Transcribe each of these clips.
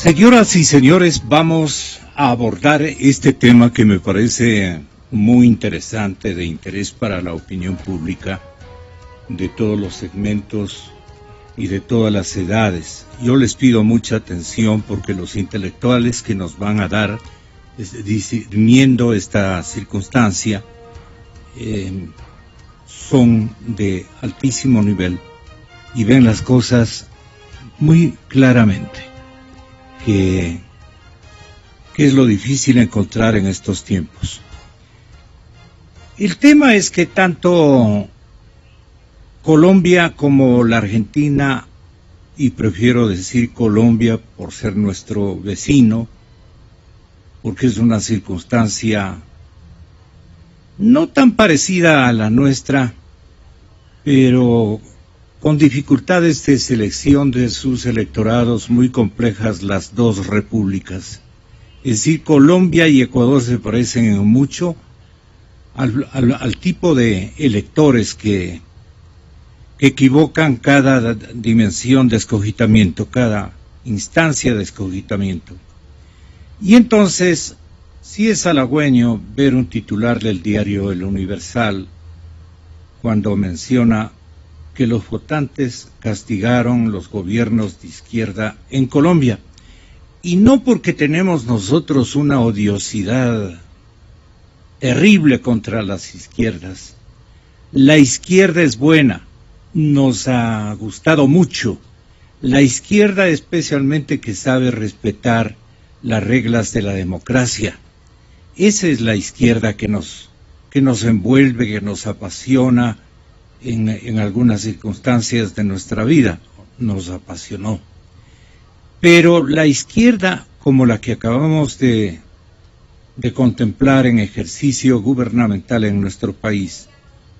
Señoras y señores, vamos a abordar este tema que me parece muy interesante, de interés para la opinión pública, de todos los segmentos y de todas las edades. Yo les pido mucha atención porque los intelectuales que nos van a dar, discerniendo esta circunstancia, son de altísimo nivel y ven las cosas muy claramente, que es lo difícil encontrar en estos tiempos. El tema es que tanto Colombia como la Argentina, y prefiero decir Colombia por ser nuestro vecino, porque es una circunstancia no tan parecida a la nuestra, pero con dificultades de selección de sus electorados muy complejas, las dos repúblicas. Es decir, Colombia y Ecuador se parecen en mucho al tipo de electores que equivocan cada dimensión de escogitamiento, cada instancia de escogitamiento. Y entonces, sí es halagüeño ver un titular del diario El Universal cuando menciona que los votantes castigaron los gobiernos de izquierda en Colombia. Y no porque tenemos nosotros una odiosidad terrible contra las izquierdas. La izquierda es buena, nos ha gustado mucho. La izquierda especialmente que sabe respetar las reglas de la democracia. Esa es la izquierda que nos envuelve, que nos apasiona en algunas circunstancias de nuestra vida, nos apasionó. Pero la izquierda, como la que acabamos de contemplar en ejercicio gubernamental en nuestro país,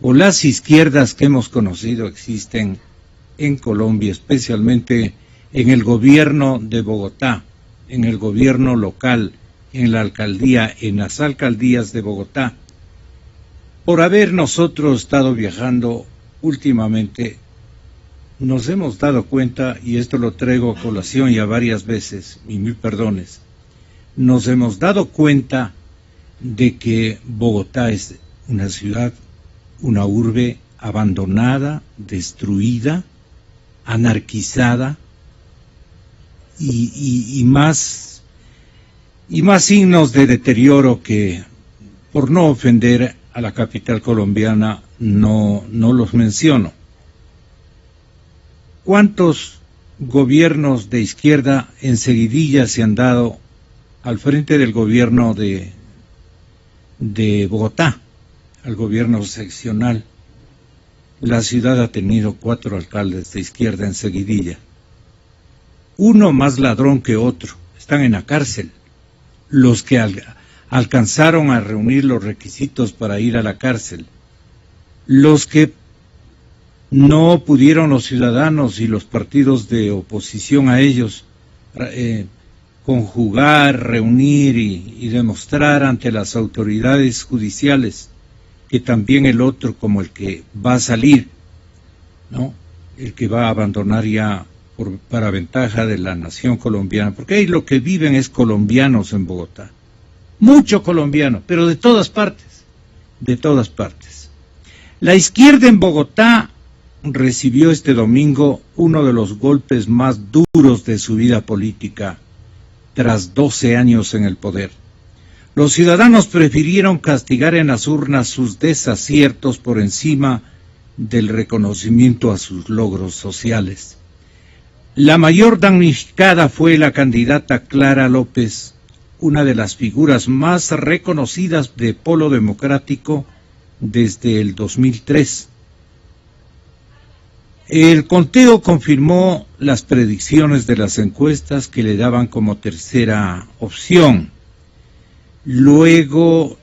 o las izquierdas que hemos conocido existen en Colombia, especialmente en el gobierno de Bogotá, en el gobierno local, en la alcaldía, en las alcaldías de Bogotá. Por haber nosotros estado viajando últimamente, nos hemos dado cuenta, y esto lo traigo a colación ya varias veces, y mil perdones, nos hemos dado cuenta de que Bogotá es una ciudad, una urbe abandonada, destruida, anarquizada, y más signos de deterioro que, por no ofender a la capital colombiana, no los menciono. ¿Cuántos gobiernos de izquierda enseguidilla se han dado al frente del gobierno de Bogotá, al gobierno seccional? La ciudad ha tenido 4 alcaldes de izquierda enseguidilla. Uno más ladrón que otro, están en la cárcel. Los que alcanzaron a reunir los requisitos para ir a la cárcel. Los que no pudieron los ciudadanos y los partidos de oposición a ellos conjugar, reunir y demostrar ante las autoridades judiciales que también el otro, como el que va a salir, ¿no?, el que va a abandonar ya para ventaja de la nación colombiana, porque ahí lo que viven es colombianos en Bogotá, mucho colombiano, pero de todas partes, de todas partes. La izquierda en Bogotá recibió este domingo uno de los golpes más duros de su vida política, tras 12 años en el poder. Los ciudadanos prefirieron castigar en las urnas sus desaciertos por encima del reconocimiento a sus logros sociales. La mayor damnificada fue la candidata Clara López, una de las figuras más reconocidas de Polo Democrático desde el 2003. El conteo confirmó las predicciones de las encuestas que le daban como tercera opción. Luego,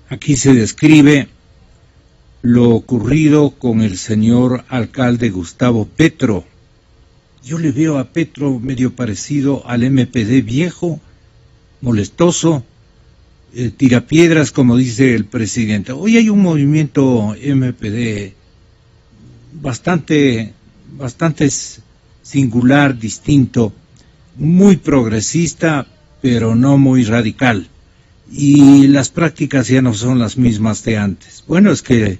aquí se describe lo ocurrido con el señor alcalde Gustavo Petro. Yo le veo a Petro medio parecido al MPD viejo, molestoso, tirapiedras, como dice el presidente. Hoy hay un movimiento MPD bastante singular, distinto, muy progresista, pero no muy radical. Y las prácticas ya no son las mismas de antes. Bueno, es que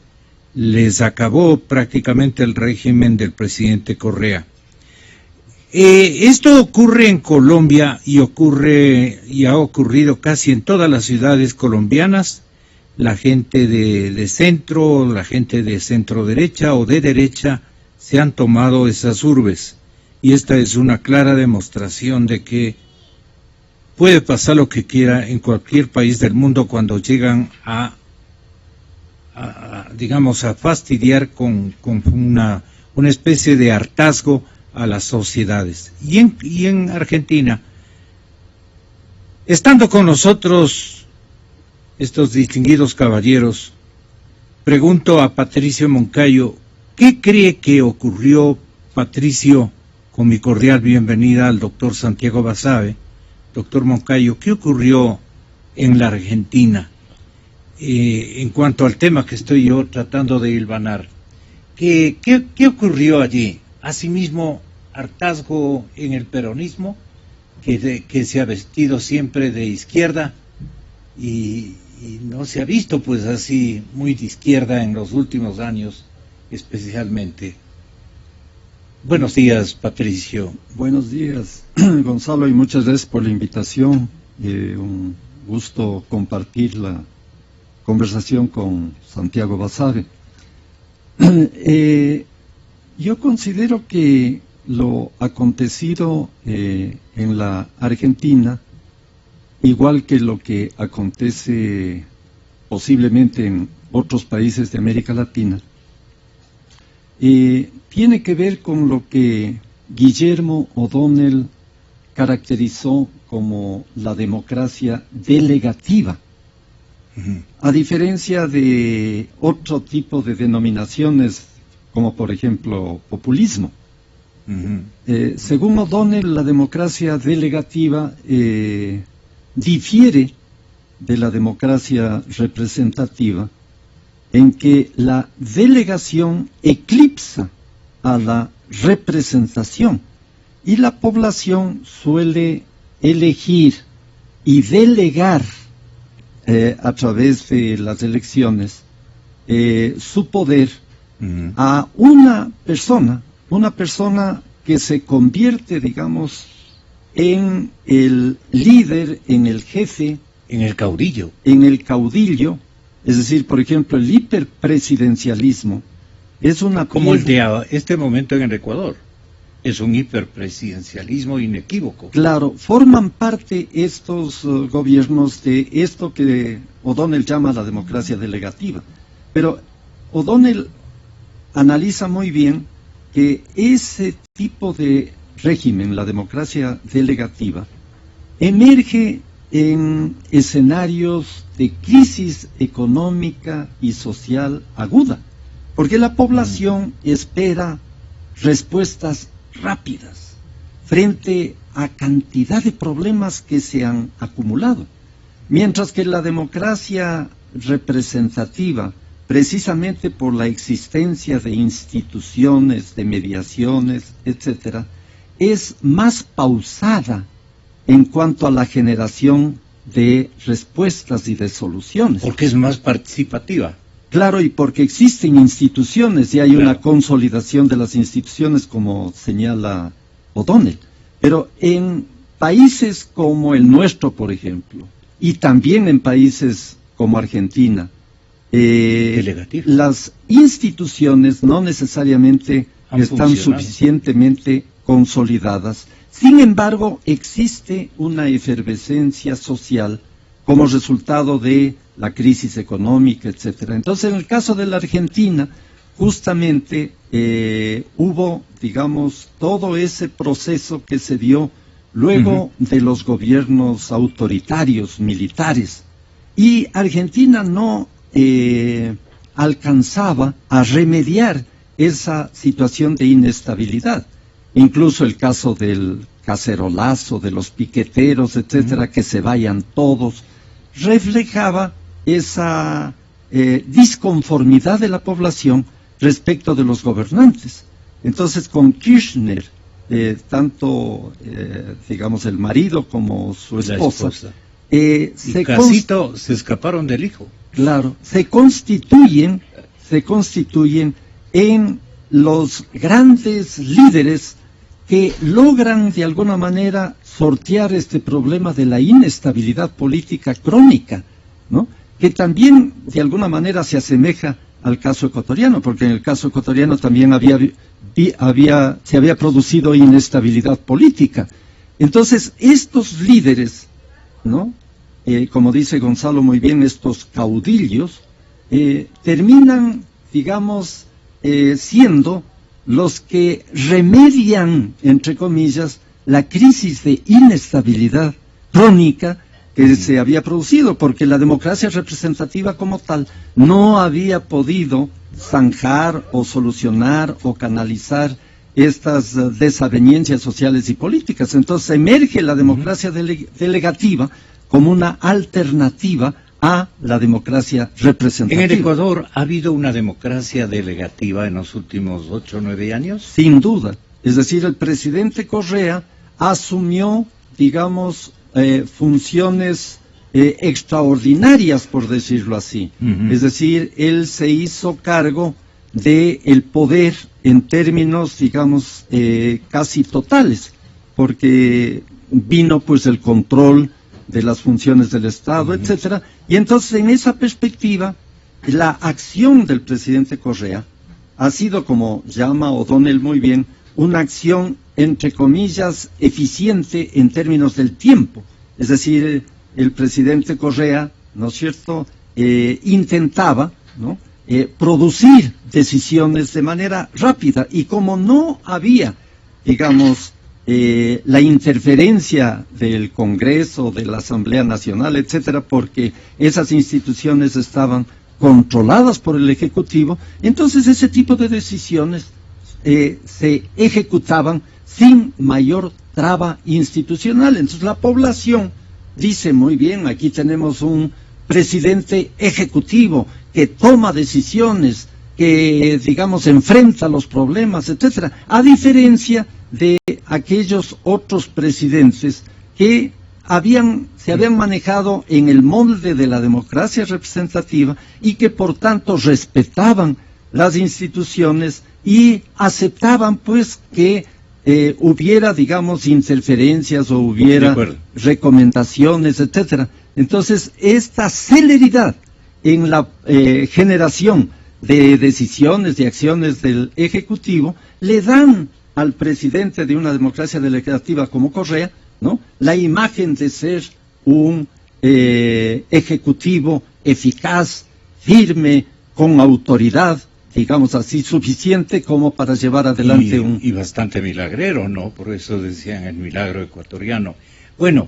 les acabó prácticamente el régimen del presidente Correa. Esto ocurre en Colombia y ha ocurrido casi en todas las ciudades colombianas. La gente de centro, la gente de centro derecha o de derecha se han tomado esas urbes. Y esta es una clara demostración de que puede pasar lo que quiera en cualquier país del mundo cuando llegan digamos, a fastidiar con una especie de hartazgo a las sociedades. Y en Argentina, estando con nosotros estos distinguidos caballeros, pregunto a Patricio Moncayo, ¿qué cree que ocurrió, Patricio? Con mi cordial bienvenida al doctor Santiago Basabe. Doctor Moncayo, ¿qué ocurrió en la Argentina en cuanto al tema que estoy yo tratando de hilvanar? ¿Qué ocurrió allí? Asimismo, hartazgo en el peronismo, que se ha vestido siempre de izquierda y no se ha visto pues así muy de izquierda en los últimos años, especialmente. Buenos días, Patricio. Buenos días, Gonzalo, y muchas gracias por la invitación. Un gusto compartir la conversación con Santiago Basabe. Yo considero que lo acontecido en la Argentina, igual que lo que acontece posiblemente en otros países de América Latina, tiene que ver con lo que Guillermo O'Donnell caracterizó como la democracia delegativa. A diferencia de otro tipo de denominaciones, como por ejemplo populismo. Según O'Donnell, la democracia delegativa difiere de la democracia representativa en que la delegación eclipsa a la representación y la población suele elegir y delegar a través de las elecciones su poder a una persona que se convierte, digamos, en el líder, en el jefe, en el caudillo. Es decir, por ejemplo, el hiperpresidencialismo es una... Como el de este momento en el Ecuador. Es un hiperpresidencialismo inequívoco. Claro, forman parte estos gobiernos de esto que O'Donnell llama la democracia delegativa. Pero O'Donnell analiza muy bien que ese tipo de régimen, la democracia delegativa, emerge en escenarios de crisis económica y social aguda, porque la población espera respuestas rápidas frente a cantidad de problemas que se han acumulado, mientras que la democracia representativa, precisamente por la existencia de instituciones, de mediaciones, etcétera, es más pausada en cuanto a la generación de respuestas y de soluciones. Porque es más participativa. Claro, y porque existen instituciones y hay una consolidación de las instituciones, como señala O'Donnell. Pero en países como el nuestro, por ejemplo, y también en países como Argentina, las instituciones no necesariamente están suficientemente consolidadas. Sin embargo, existe una efervescencia social como resultado de la crisis económica, etcétera. Entonces, en el caso de la Argentina, justamente hubo, digamos, todo ese proceso que se dio luego de los gobiernos autoritarios, militares. Y Argentina no alcanzaba a remediar esa situación de inestabilidad. Incluso el caso del cacerolazo, de los piqueteros, etcétera, que se vayan todos, reflejaba esa disconformidad de la población respecto de los gobernantes. Entonces, con Kirchner tanto, digamos, el marido como su esposa, y Casito se escaparon del hijo. Claro, se constituyen en los grandes líderes que logran de alguna manera sortear este problema de la inestabilidad política crónica, ¿no? Que también de alguna manera se asemeja al caso ecuatoriano, porque en el caso ecuatoriano también se había producido inestabilidad política. Entonces, estos líderes, ¿no? Como dice Gonzalo muy bien, estos caudillos, terminan, digamos, siendo los que remedian, entre comillas, la crisis de inestabilidad crónica que se había producido, porque la democracia representativa como tal no había podido zanjar o solucionar o canalizar estas desavenencias sociales y políticas. Entonces emerge la democracia delegativa como una alternativa a la democracia representativa. ¿En el Ecuador ha habido una democracia delegativa en los últimos 8 o 9 años? Sin duda. Es decir, el presidente Correa asumió, digamos, funciones extraordinarias, por decirlo así. Es decir, él se hizo cargo del poder en términos, digamos, casi totales, porque vino pues el control de las funciones del Estado, etcétera. Y entonces, en esa perspectiva, la acción del presidente Correa ha sido, como llama O'Donnell muy bien, una acción, entre comillas, eficiente en términos del tiempo. Es decir, el presidente Correa, ¿no es cierto?, intentaba, ¿no?, producir decisiones de manera rápida, y como no había, digamos, la interferencia del Congreso, de la Asamblea Nacional, etcétera, porque esas instituciones estaban controladas por el Ejecutivo, entonces ese tipo de decisiones se ejecutaban sin mayor traba institucional. Entonces la población dice muy bien, aquí tenemos un presidente ejecutivo que toma decisiones, que, digamos, enfrenta los problemas, etcétera, a diferencia de aquellos otros presidentes que se habían manejado en el molde de la democracia representativa y que por tanto respetaban las instituciones y aceptaban pues que hubiera, digamos, interferencias o hubiera recomendaciones, etcétera. Entonces, esta celeridad en la generación de decisiones, de acciones del Ejecutivo, le dan al presidente de una democracia delegativa como Correa, ¿no?, la imagen de ser un ejecutivo eficaz, firme, con autoridad, digamos así, suficiente como para llevar adelante y bastante milagrero, ¿no? Por eso decían el milagro ecuatoriano. Bueno,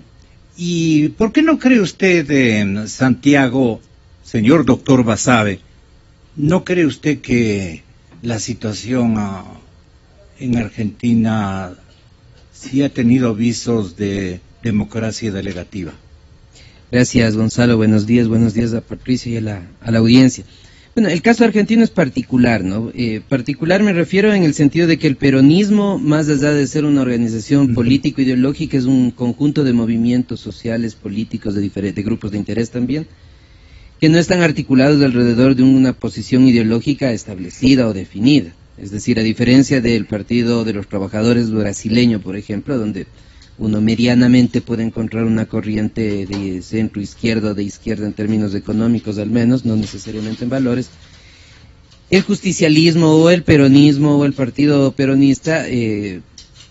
¿y por qué no cree usted, Santiago, señor doctor Basabe, no cree usted que la situación en Argentina sí ha tenido visos de democracia delegativa? Gracias, Gonzalo. Buenos días a Patricia y a la audiencia. Bueno, el caso argentino es particular, ¿no? Particular me refiero en el sentido de que el peronismo, más allá de ser una organización político-ideológica, es un conjunto de movimientos sociales, políticos, de diferentes grupos de interés también, que no están articulados alrededor de una posición ideológica establecida o definida. Es decir, a diferencia del Partido de los Trabajadores brasileño, por ejemplo, donde uno medianamente puede encontrar una corriente de centro-izquierda o de izquierda en términos económicos al menos, no necesariamente en valores, el justicialismo o el peronismo o el partido peronista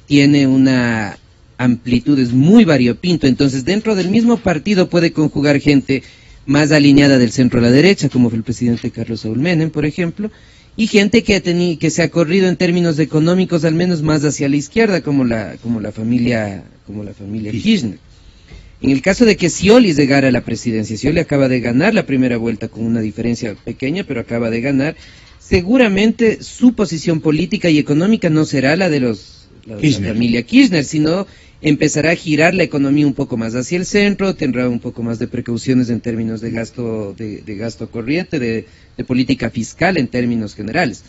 tiene una amplitud, es muy variopinto. Entonces, dentro del mismo partido puede conjugar gente más alineada del centro a la derecha, como fue el presidente Carlos Saúl Menem, por ejemplo, y gente que se ha corrido en términos económicos al menos más hacia la izquierda, como la familia Kirchner. En el caso de que Scioli llegara a la presidencia, Scioli acaba de ganar la primera vuelta con una diferencia pequeña, pero acaba de ganar, seguramente su posición política y económica no será la de la familia Kirchner, sino empezará a girar la economía un poco más hacia el centro, tendrá un poco más de precauciones en términos de gasto corriente, de política fiscal en términos generales.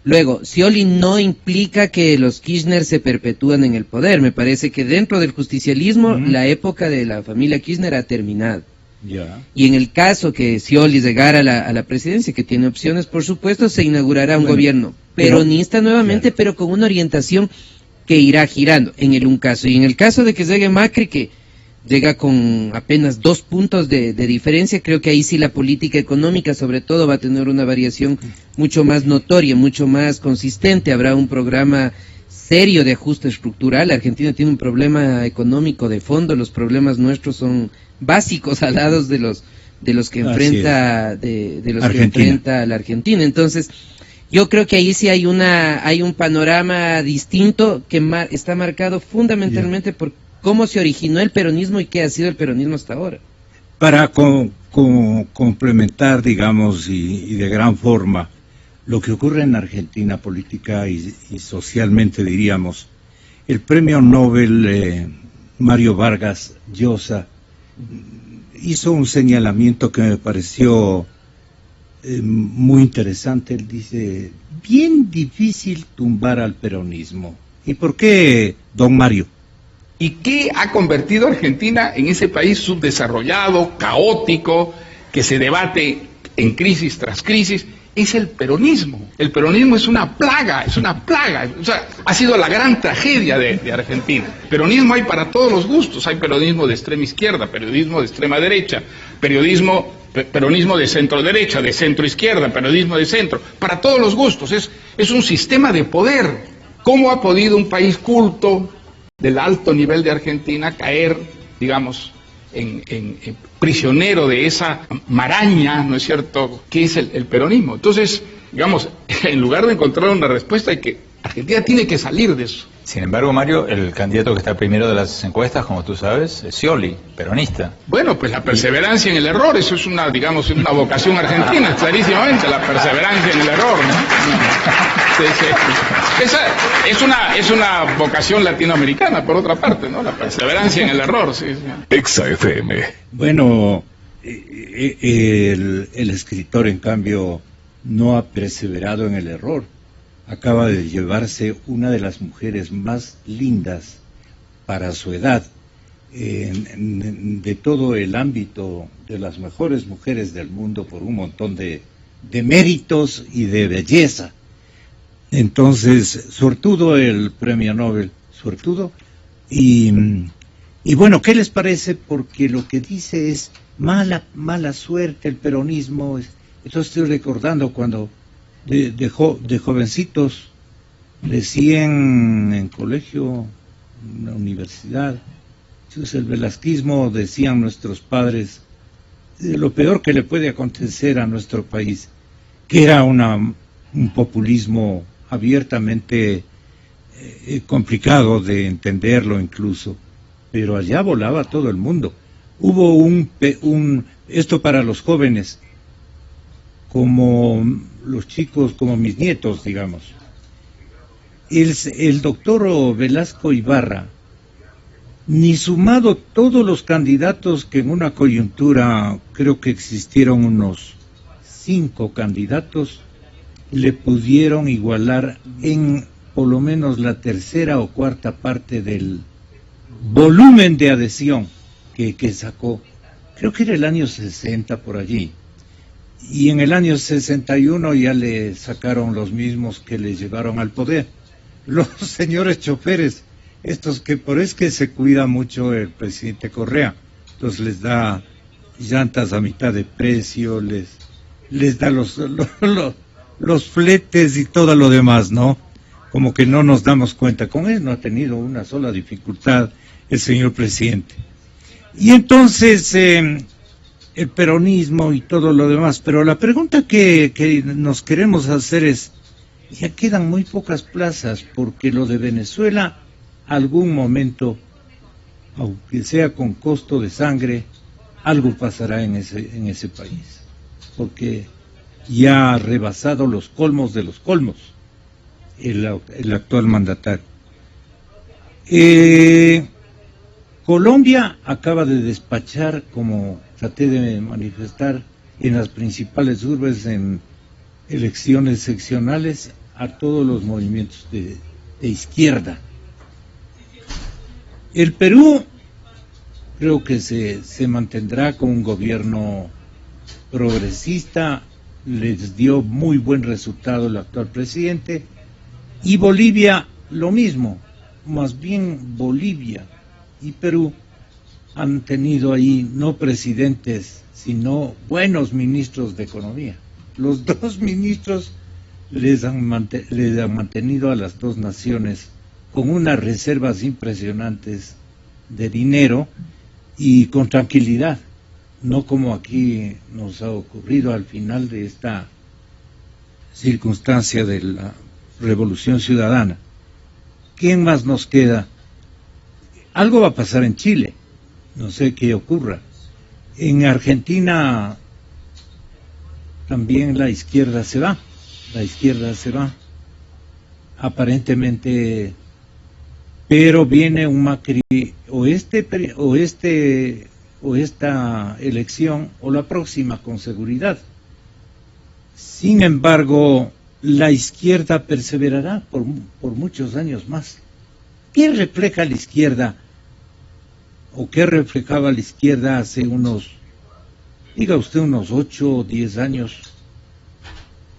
Luego, Scioli no implica que los Kirchner se perpetúan en el poder. Me parece que dentro del justicialismo la época de la familia Kirchner ha terminado. Y en el caso que Scioli llegara a la presidencia, que tiene opciones, por supuesto, se inaugurará un gobierno peronista nuevamente, pero con una orientación que irá girando, en un caso. Y en el caso de que llegue Macri, que llega con apenas 2 puntos de diferencia, creo que ahí sí la política económica, sobre todo, va a tener una variación mucho más notoria, mucho más consistente. Habrá un programa serio de ajuste estructural. Argentina tiene un problema económico de fondo, los problemas nuestros son básicos al lado de los que enfrenta que enfrenta la Argentina. Entonces, yo creo que ahí sí hay un panorama distinto que está marcado fundamentalmente por cómo se originó el peronismo y qué ha sido el peronismo hasta ahora. Para complementar, digamos, y de gran forma, lo que ocurre en Argentina, política y socialmente, diríamos, el premio Nobel Mario Vargas Llosa hizo un señalamiento que me pareció muy interesante. Él dice, bien difícil tumbar al peronismo. ¿Y por qué, don Mario? ¿Y qué ha convertido a Argentina en ese país subdesarrollado, caótico, que se debate en crisis tras crisis? Es el peronismo. El peronismo es una plaga, o sea, ha sido la gran tragedia de Argentina. Peronismo hay para todos los gustos, hay peronismo de extrema izquierda, peronismo de extrema derecha, peronismo de centro derecha, de centro izquierda, peronismo de centro, para todos los gustos, es un sistema de poder. ¿Cómo ha podido un país culto del alto nivel de Argentina caer, digamos, en prisionero de esa maraña, ¿no es cierto?, que es el peronismo? Entonces, digamos, en lugar de encontrar una respuesta, Argentina tiene que salir de eso. Sin embargo, Mario, el candidato que está primero de las encuestas, como tú sabes, es Scioli, peronista. Bueno, pues la perseverancia en el error, eso es una vocación argentina, clarísimamente, la perseverancia en el error, ¿no? Esa es una vocación latinoamericana, por otra parte, ¿no? La perseverancia en el error, sí. Exa FM. Bueno, el escritor, en cambio, no ha perseverado en el error. Acaba de llevarse una de las mujeres más lindas para su edad, de todo el ámbito de las mejores mujeres del mundo, por un montón de méritos y de belleza. Entonces, suertudo el premio Nobel, suertudo. Y bueno, ¿qué les parece? Porque lo que dice es mala suerte el peronismo. Entonces estoy recordando cuando de jovencitos decían en colegio, en la universidad, entonces el velasquismo, decían nuestros padres, lo peor que le puede acontecer a nuestro país, que era un populismo abiertamente complicado de entenderlo incluso, pero allá volaba todo el mundo. Hubo esto para los jóvenes, como los chicos, como mis nietos, digamos. El doctor Velasco Ibarra, ni sumado todos los candidatos que en una coyuntura, creo que existieron unos 5 candidatos, le pudieron igualar en por lo menos la tercera o cuarta parte del volumen de adhesión que sacó. Creo que era el año 60 por allí. Y en el año 61 ya le sacaron los mismos que le llevaron al poder. Los señores choferes, estos que por es que se cuida mucho el presidente Correa, entonces les da llantas a mitad de precio, les da los fletes y todo lo demás, ¿no? Como que no nos damos cuenta. Con él no ha tenido una sola dificultad el señor presidente. Y entonces el peronismo y todo lo demás, pero la pregunta que nos queremos hacer es, ya quedan muy pocas plazas, porque lo de Venezuela, algún momento, aunque sea con costo de sangre, algo pasará en ese país, porque ya ha rebasado los colmos de los colmos el actual mandatario. Colombia acaba de despachar, como traté de manifestar, en las principales urbes en elecciones seccionales a todos los movimientos de izquierda. El Perú creo que se mantendrá con un gobierno progresista, les dio muy buen resultado el actual presidente, y Bolivia lo mismo, más bien Bolivia y Perú han tenido ahí no presidentes, sino buenos ministros de economía. Los dos ministros les han mantenido a las dos naciones con unas reservas impresionantes de dinero y con tranquilidad, no como aquí nos ha ocurrido al final de esta circunstancia de la Revolución Ciudadana. ¿Quién más nos queda? Algo va a pasar en Chile, no sé qué ocurra. En Argentina también la izquierda se va, aparentemente, pero viene un Macri, o esta elección, o la próxima con seguridad. Sin embargo, la izquierda perseverará por muchos años más. ¿Qué refleja la izquierda? ¿O qué reflejaba la izquierda hace diga usted, unos 8 o 10 años?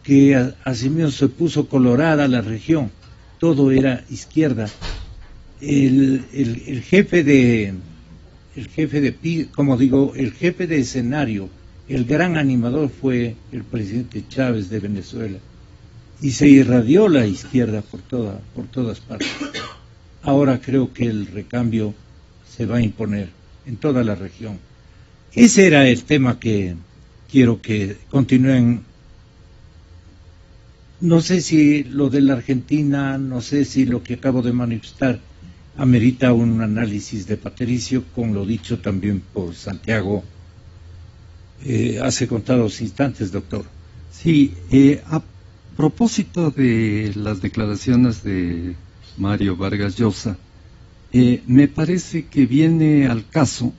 Que así mismo se puso colorada la región, todo era izquierda. El jefe de escenario, el gran animador fue el presidente Chávez de Venezuela, y se irradió la izquierda por todas partes. Ahora creo que el recambio se va a imponer en toda la región. Ese era el tema que quiero que continúen. No sé si lo de la Argentina, no sé si lo que acabo de manifestar amerita un análisis de Patricio, con lo dicho también por Santiago hace contados instantes, doctor. Sí, a propósito de las declaraciones de Mario Vargas Llosa, me parece que viene al caso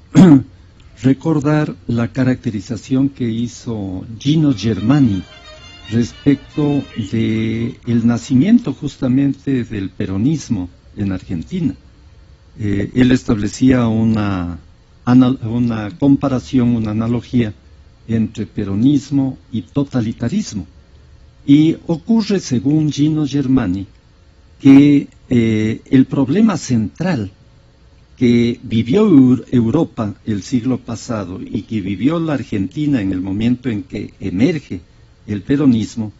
recordar la caracterización que hizo Gino Germani respecto de el nacimiento justamente del peronismo en Argentina. Él establecía una comparación, una analogía entre peronismo y totalitarismo. Y ocurre, según Gino Germani, que el problema central que vivió Europa el siglo pasado y que vivió la Argentina en el momento en que emerge el peronismo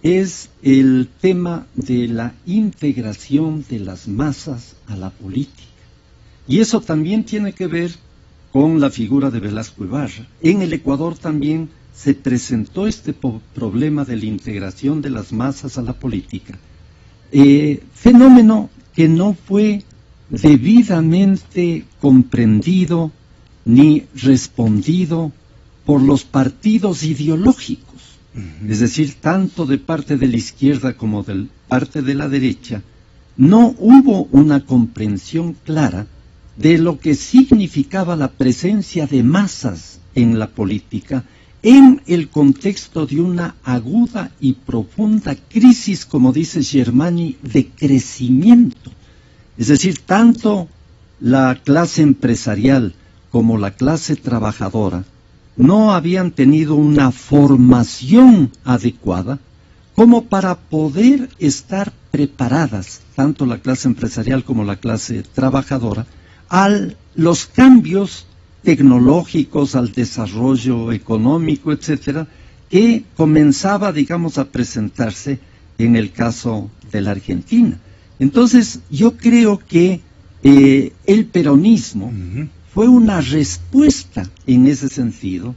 es el tema de la integración de las masas a la política. Y eso también tiene que ver con la figura de Velasco Ibarra. En el Ecuador también se presentó este problema de la integración de las masas a la política. Fenómeno que no fue debidamente comprendido ni respondido por los partidos ideológicos. Es decir, tanto de parte de la izquierda como de parte de la derecha, no hubo una comprensión clara de lo que significaba la presencia de masas en la política en el contexto de una aguda y profunda crisis, como dice Germani, de crecimiento. Es decir, tanto la clase empresarial como la clase trabajadora no habían tenido una formación adecuada como para poder estar preparadas, tanto la clase empresarial como la clase trabajadora, a los cambios tecnológicos, al desarrollo económico, etcétera, que comenzaba, digamos, a presentarse en el caso de la Argentina. Entonces, yo creo que el peronismo fue una respuesta en ese sentido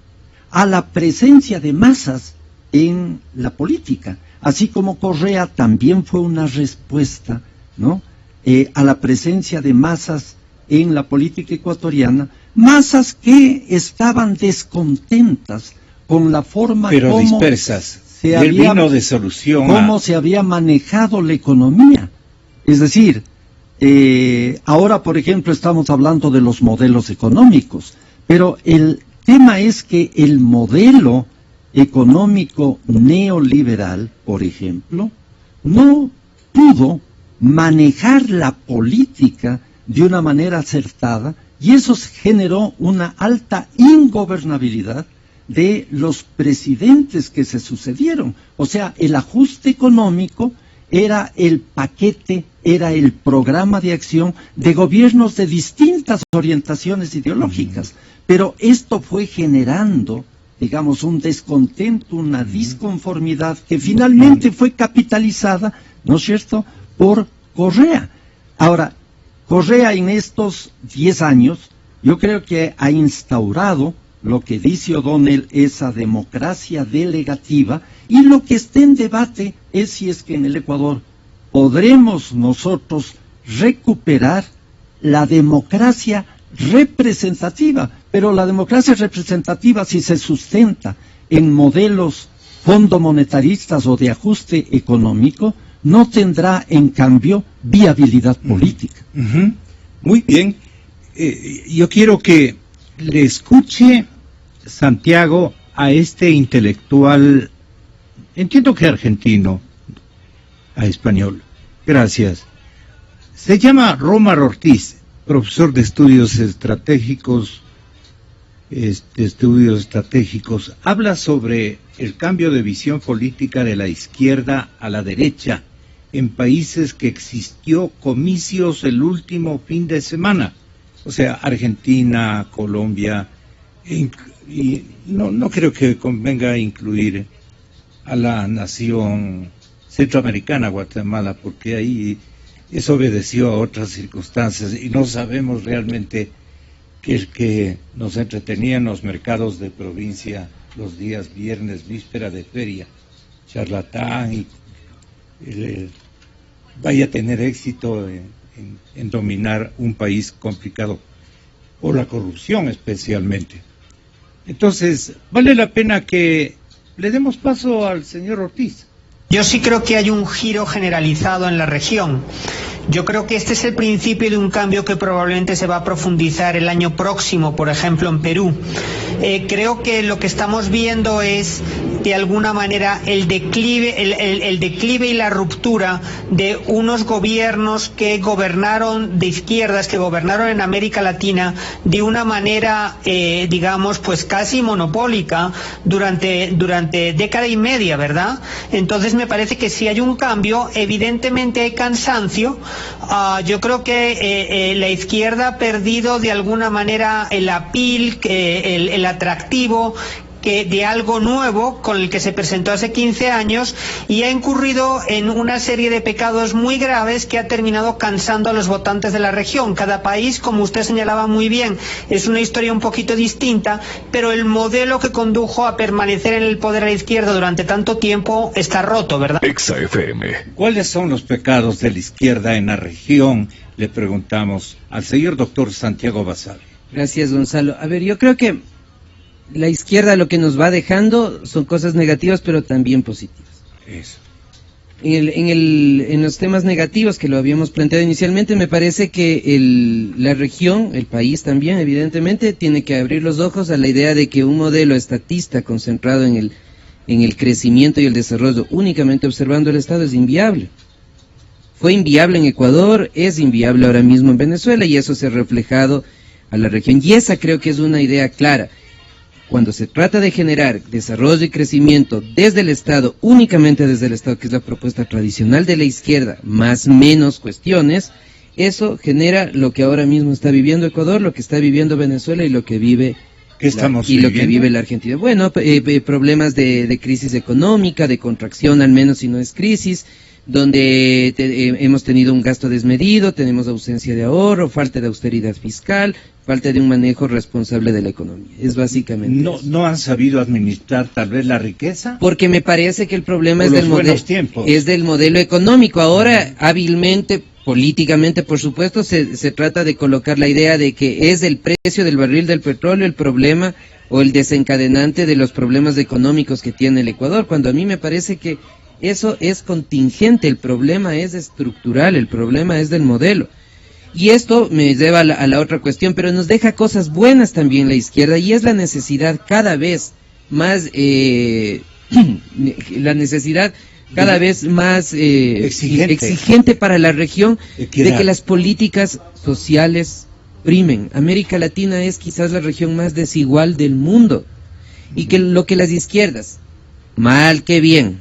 a la presencia de masas en la política, así como Correa también fue una respuesta, ¿no?, a la presencia de masas en la política ecuatoriana, masas que estaban descontentas con la forma pero dispersas, vino de solución cómo se había manejado la economía. Es decir, ahora, por ejemplo, estamos hablando de los modelos económicos, pero el tema es que el modelo económico neoliberal, por ejemplo, no pudo manejar la política de una manera acertada, y eso generó una alta ingobernabilidad de los presidentes que se sucedieron. O sea, el ajuste económico era el paquete, era el programa de acción de gobiernos de distintas orientaciones ideológicas. Pero esto fue generando, digamos, un descontento, una disconformidad que finalmente fue capitalizada, ¿no es cierto?, por Correa. Ahora, Correa en estos 10 años, yo creo que ha instaurado lo que dice O'Donnell, esa democracia delegativa, y lo que está en debate es si es que en el Ecuador podremos nosotros recuperar la democracia representativa, pero la democracia representativa, si se sustenta en modelos fondomonetaristas o de ajuste económico, no tendrá en cambio viabilidad política. Muy bien. Yo quiero que le escuche, Santiago, a este intelectual, entiendo que argentino, a español. Gracias. Se llama Rómar Ortiz, profesor de estudios estratégicos. Habla sobre el cambio de visión política de la izquierda a la derecha en países que existió comicios el último fin de semana. O sea, Argentina, Colombia, y no creo que convenga incluir a la nación centroamericana, Guatemala, porque ahí eso obedeció a otras circunstancias y no sabemos realmente que nos entretenía en los mercados de provincia los días viernes, víspera de feria, charlatán, y vaya a tener éxito en dominar un país complicado por la corrupción especialmente. Entonces, vale la pena que le demos paso al señor Ortiz. Yo sí creo que hay un giro generalizado en la región. Yo creo que este es el principio de un cambio que probablemente se va a profundizar el año próximo, por ejemplo, en Perú. Creo que lo que estamos viendo es, de alguna manera, el declive y la ruptura de unos gobiernos que gobernaron de izquierdas, que gobernaron en América Latina de una manera, digamos, pues casi monopólica durante década y media, ¿verdad? Entonces me parece que si hay un cambio, evidentemente hay cansancio. Yo creo que la izquierda ha perdido de alguna manera el appeal, el atractivo de algo nuevo con el que se presentó hace 15 años, y ha incurrido en una serie de pecados muy graves que ha terminado cansando a los votantes de la región. Cada país, como usted señalaba muy bien, es una historia un poquito distinta, pero el modelo que condujo a permanecer en el poder a la izquierda durante tanto tiempo está roto, ¿verdad? Exa FM. ¿Cuáles son los pecados de la izquierda en la región? Le preguntamos al señor doctor Santiago Basabe. Gracias, Gonzalo. A ver, yo creo que la izquierda lo que nos va dejando son cosas negativas, pero también positivas. Eso. En los temas negativos que lo habíamos planteado inicialmente, me parece que la región, el país también, evidentemente, tiene que abrir los ojos a la idea de que un modelo estatista concentrado en el crecimiento y el desarrollo, únicamente observando el Estado, es inviable. Fue inviable en Ecuador, es inviable ahora mismo en Venezuela, y eso se ha reflejado a la región. Y esa creo que es una idea clara. Cuando se trata de generar desarrollo y crecimiento desde el Estado, únicamente desde el Estado, que es la propuesta tradicional de la izquierda, más menos cuestiones, eso genera lo que ahora mismo está viviendo Ecuador, lo que está viviendo Venezuela y lo que vive lo que vive la Argentina. Bueno, problemas de crisis económica, de contracción, al menos si no es crisis, donde hemos tenido un gasto desmedido, tenemos ausencia de ahorro, falta de austeridad fiscal, falta de un manejo responsable de la economía. Es básicamente eso. ¿No han sabido administrar tal vez la riqueza? Porque me parece que el problema es del modelo económico. Ahora, hábilmente, políticamente, por supuesto, se trata de colocar la idea de que es el precio del barril del petróleo el problema o el desencadenante de los problemas económicos que tiene el Ecuador, cuando a mí me parece que eso es contingente, el problema es estructural, el problema es del modelo. Y esto me lleva a la otra cuestión, pero nos deja cosas buenas también la izquierda, y es la necesidad cada vez más, la necesidad cada vez más exigente para la región, Equidad. de que las políticas sociales primen. América Latina es quizás la región más desigual del mundo, y que lo que las izquierdas, mal que bien,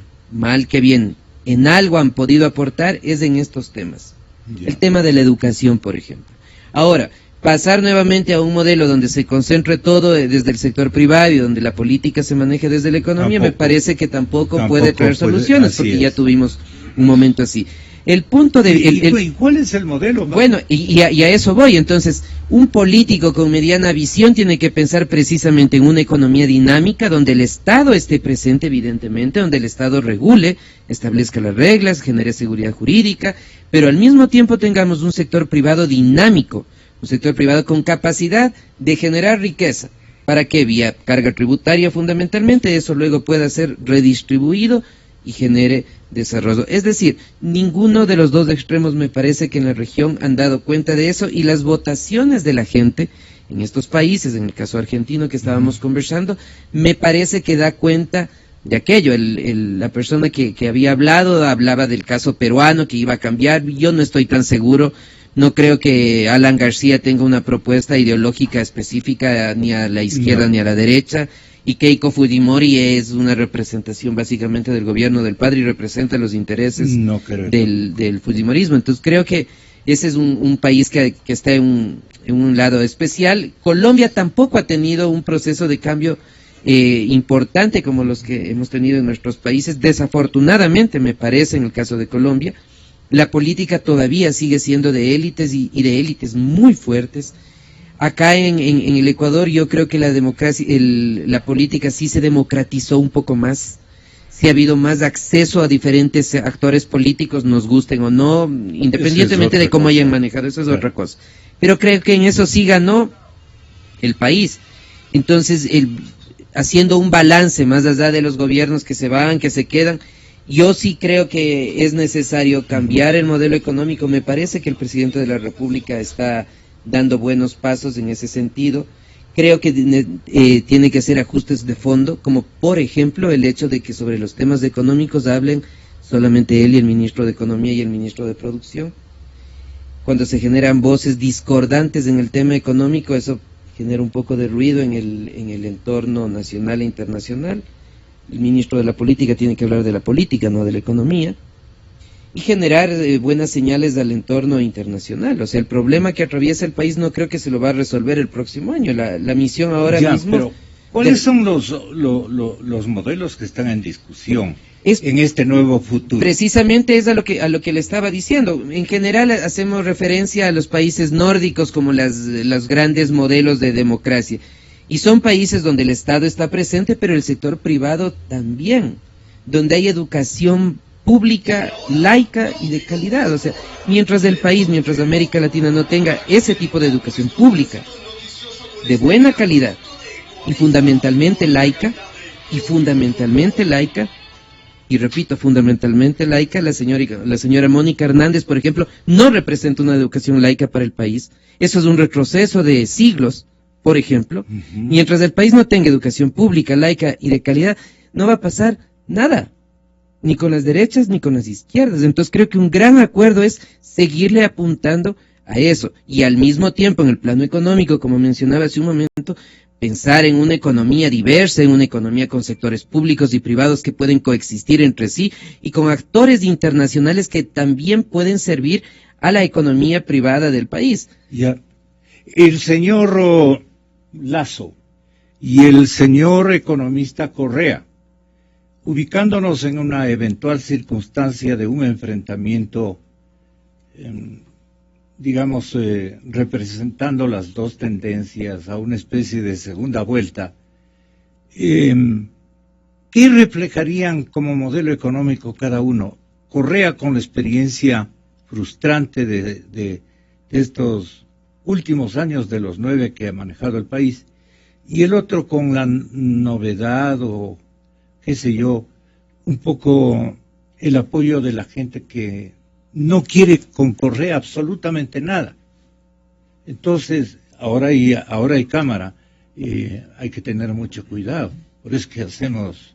en algo han podido aportar es en estos temas. Ya. El tema de la educación, por ejemplo. Ahora, pasar nuevamente a un modelo donde se concentre todo desde el sector privado y donde la política se maneje desde la economía, me parece que tampoco puede traer soluciones, porque ya tuvimos un momento así. El punto de... ¿Y cuál es el modelo? Bueno, y a eso voy. Entonces, un político con mediana visión tiene que pensar precisamente en una economía dinámica donde el Estado esté presente, evidentemente, donde el Estado regule, establezca las reglas, genere seguridad jurídica, pero al mismo tiempo tengamos un sector privado dinámico, un sector privado con capacidad de generar riqueza. ¿Para qué? Vía carga tributaria fundamentalmente, eso luego pueda ser redistribuido y genere desarrollo. Es decir, ninguno de los dos extremos me parece que en la región han dado cuenta de eso, y las votaciones de la gente en estos países, en el caso argentino que estábamos conversando, me parece que da cuenta de aquello. La persona que había hablaba del caso peruano, que iba a cambiar. Yo no estoy tan seguro. No creo que Alan García tenga una propuesta ideológica específica ni a la izquierda ni a la derecha, y Keiko Fujimori es una representación básicamente del gobierno del padre y representa los intereses del fujimorismo. Entonces creo que ese es un país que está en un lado especial. Colombia tampoco ha tenido un proceso de cambio importante como los que hemos tenido en nuestros países. Desafortunadamente, me parece, en el caso de Colombia, la política todavía sigue siendo de élites y de élites muy fuertes. Acá en el Ecuador yo creo que la democracia, la política sí se democratizó un poco más, sí ha habido más acceso a diferentes actores políticos, nos gusten o no, independientemente de cómo hayan manejado, eso es otra cosa. Pero creo que en eso sí ganó el país. Entonces, haciendo un balance más allá de los gobiernos que se van, que se quedan, yo sí creo que es necesario cambiar el modelo económico. Me parece que el presidente de la República está dando buenos pasos en ese sentido. Creo que tiene que hacer ajustes de fondo, como por ejemplo el hecho de que sobre los temas económicos hablen solamente él y el ministro de Economía y el ministro de Producción. Cuando se generan voces discordantes en el tema económico, eso genera un poco de ruido en el entorno nacional e internacional. El ministro de la Política tiene que hablar de la política, no de la economía, y generar buenas señales al entorno internacional. O sea, el problema que atraviesa el país no creo que se lo va a resolver el próximo año. La misión ahora mismo... Pero, ¿cuáles son los modelos que están en discusión en este nuevo futuro? Precisamente es a lo que le estaba diciendo. En general hacemos referencia a los países nórdicos como los grandes modelos de democracia. Y son países donde el Estado está presente, pero el sector privado también, donde hay educación pública, laica y de calidad. O sea, mientras América Latina no tenga ese tipo de educación pública, de buena calidad, y fundamentalmente laica, y repito, fundamentalmente laica, la señora Mónica Hernández, por ejemplo, no representa una educación laica para el país. Eso es un retroceso de siglos, por ejemplo. Mientras el país no tenga educación pública, laica y de calidad, no va a pasar nada, ni con las derechas ni con las izquierdas. Entonces creo que un gran acuerdo es seguirle apuntando a eso, y al mismo tiempo en el plano económico, como mencionaba hace un momento, pensar en una economía diversa, en una economía con sectores públicos y privados que pueden coexistir entre sí, y con actores internacionales que también pueden servir a la economía privada del país. Ya. El señor Lasso y el señor economista Correa, ubicándonos en una eventual circunstancia de un enfrentamiento, digamos, representando las dos tendencias a una especie de segunda vuelta, ¿qué reflejarían como modelo económico cada uno? Correa, con la experiencia frustrante de estos últimos años, de los 9 que ha manejado el país, y el otro con la novedad o qué sé yo, un poco el apoyo de la gente que no quiere con Correa absolutamente nada. Entonces, ahora hay cámara, hay que tener mucho cuidado. Por eso que hacemos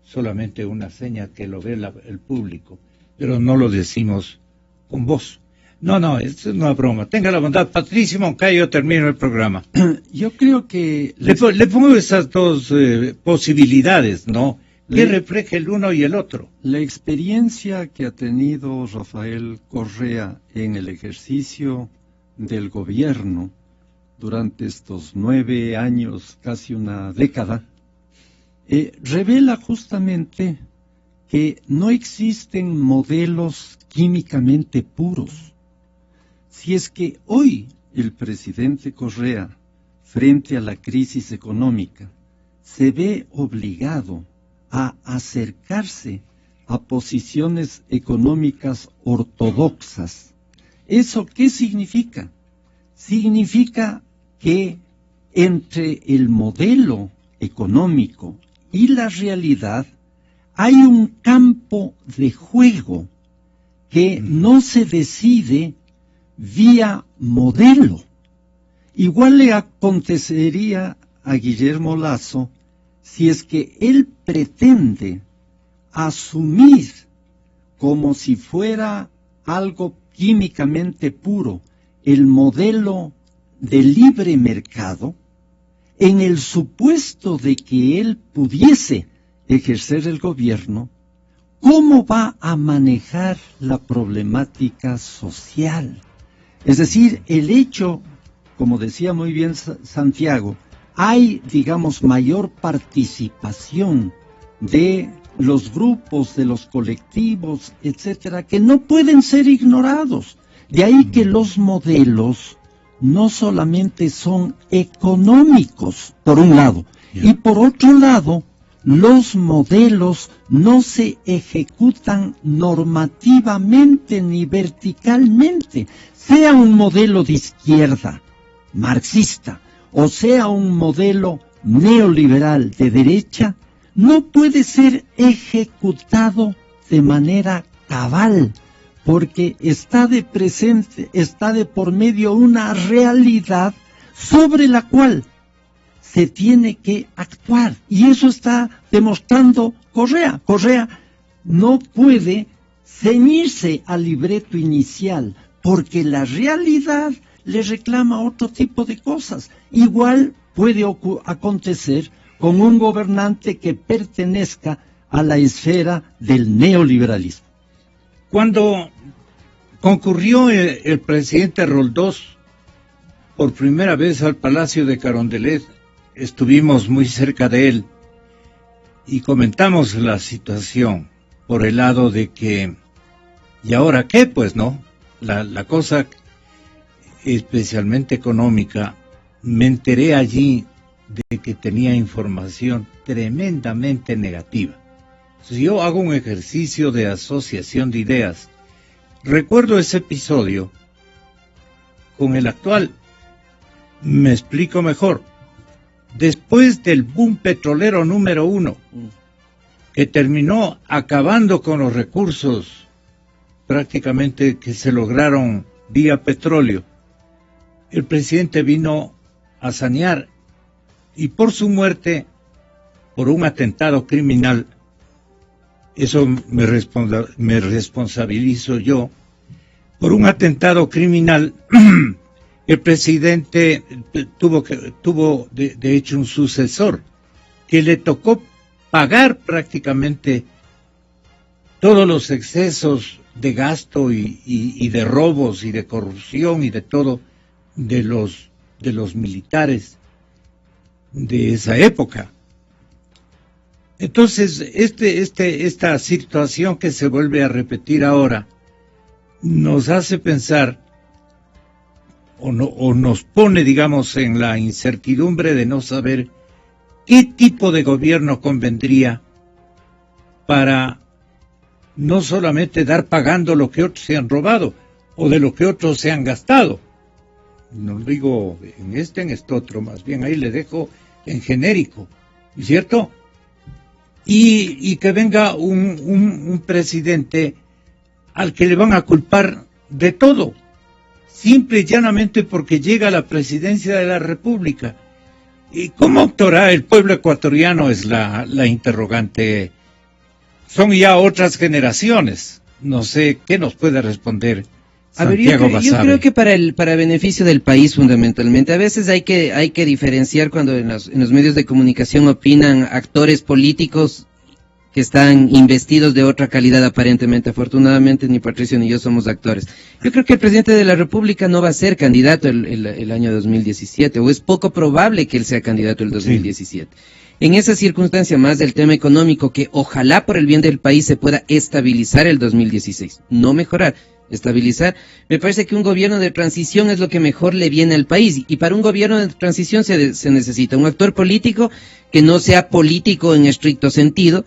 solamente una seña que lo ve el público, pero no lo decimos con voz. No, esto es una broma. Tenga la bondad, Patricio Moncayo, yo termino el programa. Yo creo que... Le pongo esas dos posibilidades, ¿no? Que refleje el uno y el otro. La experiencia que ha tenido Rafael Correa en el ejercicio del gobierno durante estos 9 años, casi una década, revela justamente que no existen modelos químicamente puros. Si es que hoy el presidente Correa, frente a la crisis económica, se ve obligado a acercarse a posiciones económicas ortodoxas, ¿eso qué significa? Significa que entre el modelo económico y la realidad hay un campo de juego que no se decide vía modelo. Igual le acontecería a Guillermo Lasso si es que él pretende asumir como si fuera algo químicamente puro el modelo de libre mercado, en el supuesto de que él pudiese ejercer el gobierno, ¿cómo va a manejar la problemática social? Es decir, el hecho, como decía muy bien Santiago, hay, digamos, mayor participación de los grupos, de los colectivos, etcétera, que no pueden ser ignorados. De ahí que los modelos no solamente son económicos, por un lado, y por otro lado, los modelos no se ejecutan normativamente ni verticalmente, sea un modelo de izquierda, marxista, o sea un modelo neoliberal de derecha, no puede ser ejecutado de manera cabal, porque está de por medio una realidad sobre la cual se tiene que actuar. Y eso está demostrando Correa. Correa no puede ceñirse al libreto inicial, porque la realidad le reclama otro tipo de cosas. Igual puede acontecer con un gobernante que pertenezca a la esfera del neoliberalismo. Cuando concurrió el presidente Roldós por primera vez al Palacio de Carondelet, estuvimos muy cerca de él y comentamos la situación por el lado de que, ¿y ahora qué? Pues no, la cosa especialmente económica, me enteré allí de que tenía información tremendamente negativa. Si yo hago un ejercicio de asociación de ideas, recuerdo ese episodio, con el actual me explico mejor. Después del boom petrolero número 1, que terminó acabando con los recursos prácticamente que se lograron vía petróleo, el presidente vino a sanear, y por su muerte, por un atentado criminal, eso me responsabilizo yo, por un atentado criminal, el presidente tuvo de hecho un sucesor, que le tocó pagar prácticamente todos los excesos de gasto y de robos y de corrupción y de todo de los militares de esa época. Entonces, esta situación que se vuelve a repetir ahora nos hace pensar o nos pone, digamos, en la incertidumbre de no saber qué tipo de gobierno convendría para no solamente dar pagando lo que otros se han robado o de lo que otros se han gastado. No digo en esto otro, más bien ahí le dejo en genérico, ¿cierto? Y que venga un presidente al que le van a culpar de todo, simple y llanamente porque llega a la presidencia de la República. ¿Y cómo actuará el pueblo ecuatoriano? Es la interrogante son ya otras generaciones. No sé, ¿qué nos puede responder Santiago Basabe? Yo creo que para beneficio del país fundamentalmente, a veces hay que diferenciar cuando en los medios de comunicación opinan actores políticos que están investidos de otra calidad aparentemente. Afortunadamente ni Patricio ni yo somos actores. Yo creo que el presidente de la República no va a ser candidato el año 2017, o es poco probable que él sea candidato el 2017. Sí. En esa circunstancia, más del tema económico, que ojalá por el bien del país se pueda estabilizar el 2016, no mejorar, estabilizar, me parece que un gobierno de transición es lo que mejor le viene al país, y para un gobierno de transición se necesita un actor político que no sea político en estricto sentido,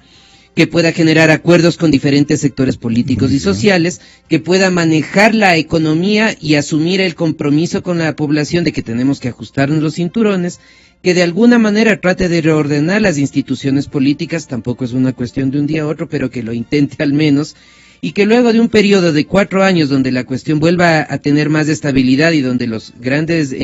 que pueda generar acuerdos con diferentes sectores políticos y sociales, que pueda manejar la economía y asumir el compromiso con la población de que tenemos que ajustarnos los cinturones, que de alguna manera trate de reordenar las instituciones políticas, tampoco es una cuestión de un día a otro, pero que lo intente al menos, y que luego de un periodo de 4 años donde la cuestión vuelva a tener más estabilidad y donde los grandes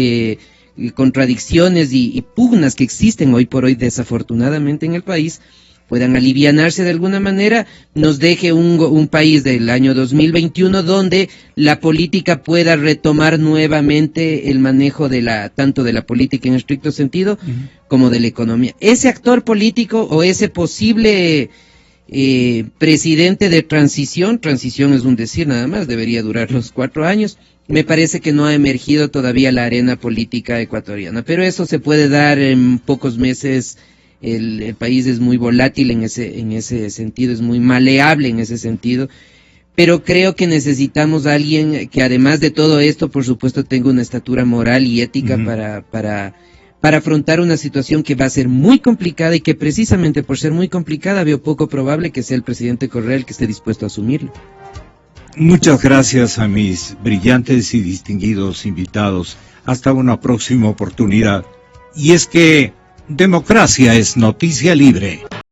contradicciones y pugnas que existen hoy por hoy desafortunadamente en el país puedan alivianarse de alguna manera, nos deje un país del año 2021 donde la política pueda retomar nuevamente el manejo tanto de la política en estricto sentido como de la economía. Ese actor político o ese posible presidente de transición es un decir nada más, debería durar los 4 años, me parece que no ha emergido todavía la arena política ecuatoriana, pero eso se puede dar en pocos meses. El país es muy volátil en ese sentido, es muy maleable en ese sentido, pero creo que necesitamos a alguien que además de todo esto, por supuesto, tenga una estatura moral y ética para afrontar una situación que va a ser muy complicada y que precisamente por ser muy complicada veo poco probable que sea el presidente Correa el que esté dispuesto a asumirlo. Muchas gracias a mis brillantes y distinguidos invitados. Hasta una próxima oportunidad. Y es que democracia es noticia libre.